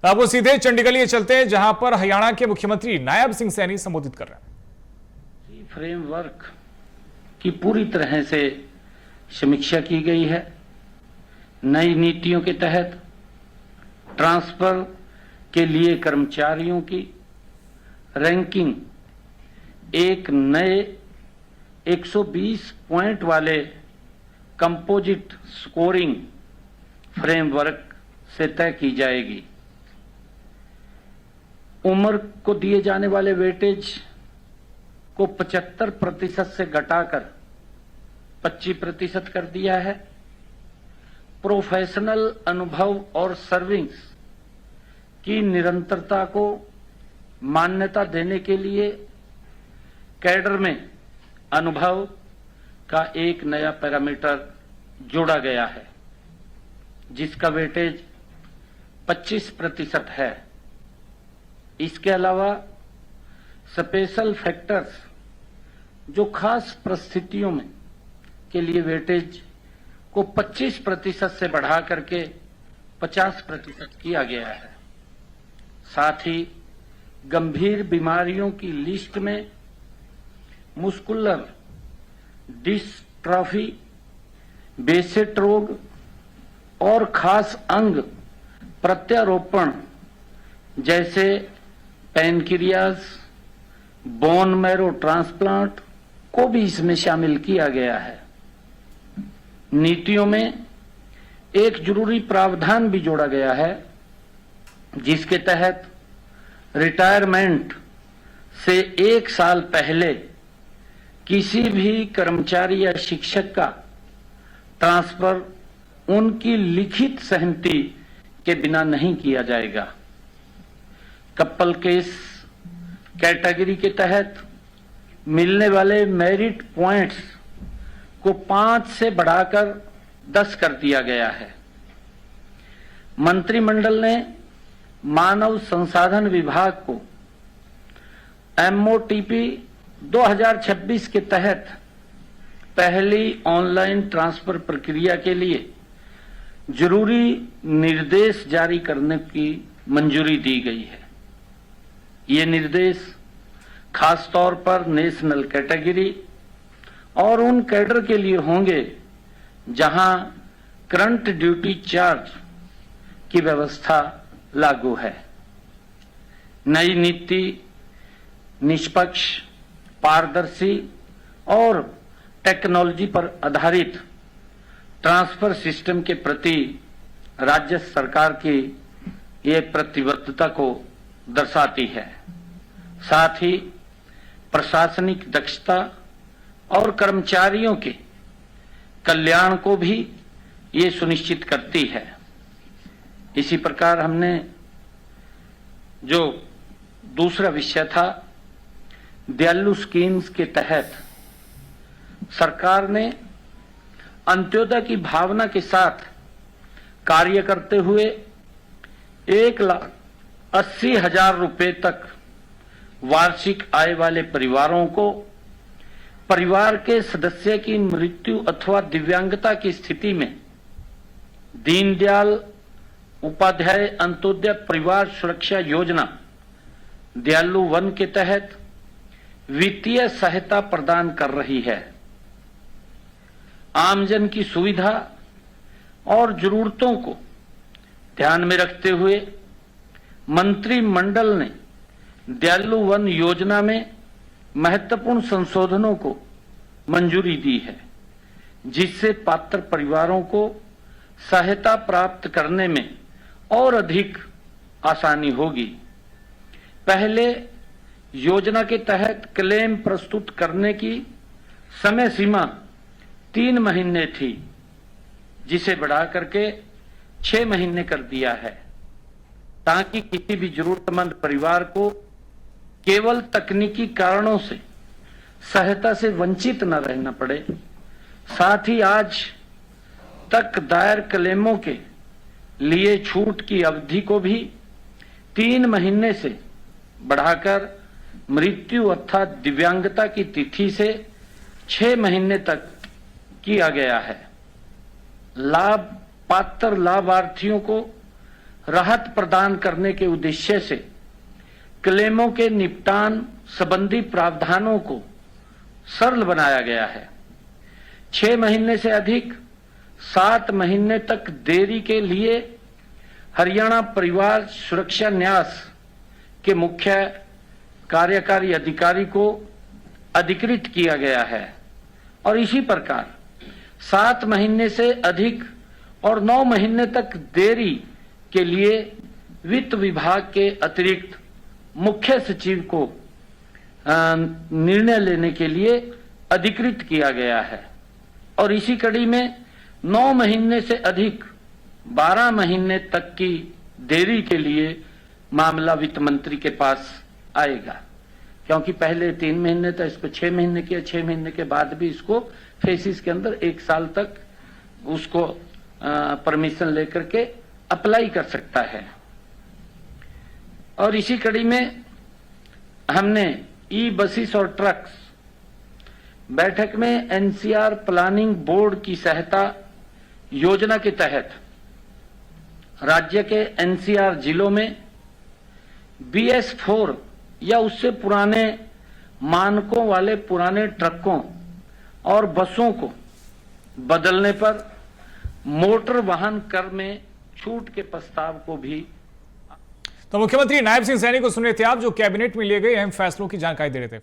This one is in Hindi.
तो आपको सीधे चंडीगढ़ लिए चलते हैं, जहां पर हरियाणा के मुख्यमंत्री नायब सिंह सैनी संबोधित कर रहे हैं। फ्रेमवर्क की पूरी तरह से समीक्षा की गई है। नई नीतियों के तहत ट्रांसफर के लिए कर्मचारियों की रैंकिंग एक नए 120 पॉइंट वाले कंपोजिट स्कोरिंग फ्रेमवर्क से तय की जाएगी। उम्र को दिए जाने वाले वेटेज को 75% से घटाकर 25% कर दिया है। प्रोफेशनल अनुभव और सर्विस की निरंतरता को मान्यता देने के लिए कैडर में अनुभव का एक नया पैरामीटर जोड़ा गया है, जिसका वेटेज 25% है। इसके अलावा स्पेशल फैक्टर्स, जो खास परिस्थितियों में के लिए वेटेज को 25% से बढ़ा करके 50% किया गया है। साथ ही गंभीर बीमारियों की लिस्ट में मुस्कुलर डिस्ट्रॉफी, बेसेट रोग और खास अंग प्रत्यारोपण जैसे पैनक्रियाज, बोन मैरो ट्रांसप्लांट को भी इसमें शामिल किया गया है। नीतियों में एक जरूरी प्रावधान भी जोड़ा गया है, जिसके तहत रिटायरमेंट से 1 साल पहले किसी भी कर्मचारी या शिक्षक का ट्रांसफर उनकी लिखित सहमति के बिना नहीं किया जाएगा। कपल केस कैटेगरी के तहत मिलने वाले मेरिट पॉइंट्स को 5 से बढ़ाकर 10 कर दिया गया है। मंत्रिमंडल ने मानव संसाधन विभाग को MOTP 2026 के तहत पहली ऑनलाइन ट्रांसफर प्रक्रिया के लिए जरूरी निर्देश जारी करने की मंजूरी दी गई है। ये निर्देश खास तौर पर नेशनल कैटेगरी और उन कैडर के लिए होंगे जहां करंट ड्यूटी चार्ज की व्यवस्था लागू है। नई नीति निष्पक्ष, पारदर्शी और टेक्नोलॉजी पर आधारित ट्रांसफर सिस्टम के प्रति राज्य सरकार की ये प्रतिबद्धता को दर्शाती है। साथ ही प्रशासनिक दक्षता और कर्मचारियों के कल्याण को भी ये सुनिश्चित करती है। इसी प्रकार हमने जो दूसरा विषय था, दयालु स्कीम्स के तहत सरकार ने अंत्योदय की भावना के साथ कार्य करते हुए 1,80,000 रुपए तक वार्षिक आय वाले परिवारों को परिवार के सदस्य की मृत्यु अथवा दिव्यांगता की स्थिति में दीनदयाल उपाध्याय अंत्योदय परिवार सुरक्षा योजना दयालु वन के तहत वित्तीय सहायता प्रदान कर रही है। आमजन की सुविधा और जरूरतों को ध्यान में रखते हुए मंत्रिमंडल ने दयालु वन योजना में महत्वपूर्ण संशोधनों को मंजूरी दी है, जिससे पात्र परिवारों को सहायता प्राप्त करने में और अधिक आसानी होगी। पहले योजना के तहत क्लेम प्रस्तुत करने की समय सीमा 3 महीने थी, जिसे बढ़ा करके 6 महीने कर दिया है, ताकि किसी भी जरूरतमंद परिवार को केवल तकनीकी कारणों से सहायता से वंचित न रहना पड़े। साथ ही आज तक दायर क्लेमों के लिए छूट की अवधि को भी 3 महीने से बढ़ाकर मृत्यु अर्थात दिव्यांगता की तिथि से 6 महीने तक किया गया है। पात्र लाभार्थियों को राहत प्रदान करने के उद्देश्य से क्लेमों के निपटान संबंधी प्रावधानों को सरल बनाया गया है। 6 महीने से अधिक 7 महीने तक देरी के लिए हरियाणा परिवार सुरक्षा न्यास के मुख्य कार्यकारी अधिकारी को अधिकृत किया गया है और इसी प्रकार 7 महीने से अधिक और 9 महीने तक देरी के लिए वित्त विभाग के अतिरिक्त मुख्य सचिव को निर्णय लेने के लिए अधिकृत किया गया है और इसी कड़ी में 9 महीने से अधिक 12 महीने तक की देरी के लिए मामला वित्त मंत्री के पास आएगा, क्योंकि पहले 3 महीने था, इसको 6 महीने किया। 6 महीने के बाद भी इसको फेसिस के अंदर 1 साल तक उसको परमिशन लेकर के अप्लाई कर सकता है। और इसी कड़ी में हमने ई बसेस और ट्रक्स बैठक में एनसीआर प्लानिंग बोर्ड की सहायता योजना के तहत राज्य के एनसीआर जिलों में BS4 या उससे पुराने मानकों वाले पुराने ट्रकों और बसों को बदलने पर मोटर वाहन कर में छूट के प्रस्ताव को भी। तो मुख्यमंत्री नायब सिंह सैनी को सुन रहे थे आप, जो कैबिनेट में लिए गए अहम फैसलों की जानकारी दे रहे थे।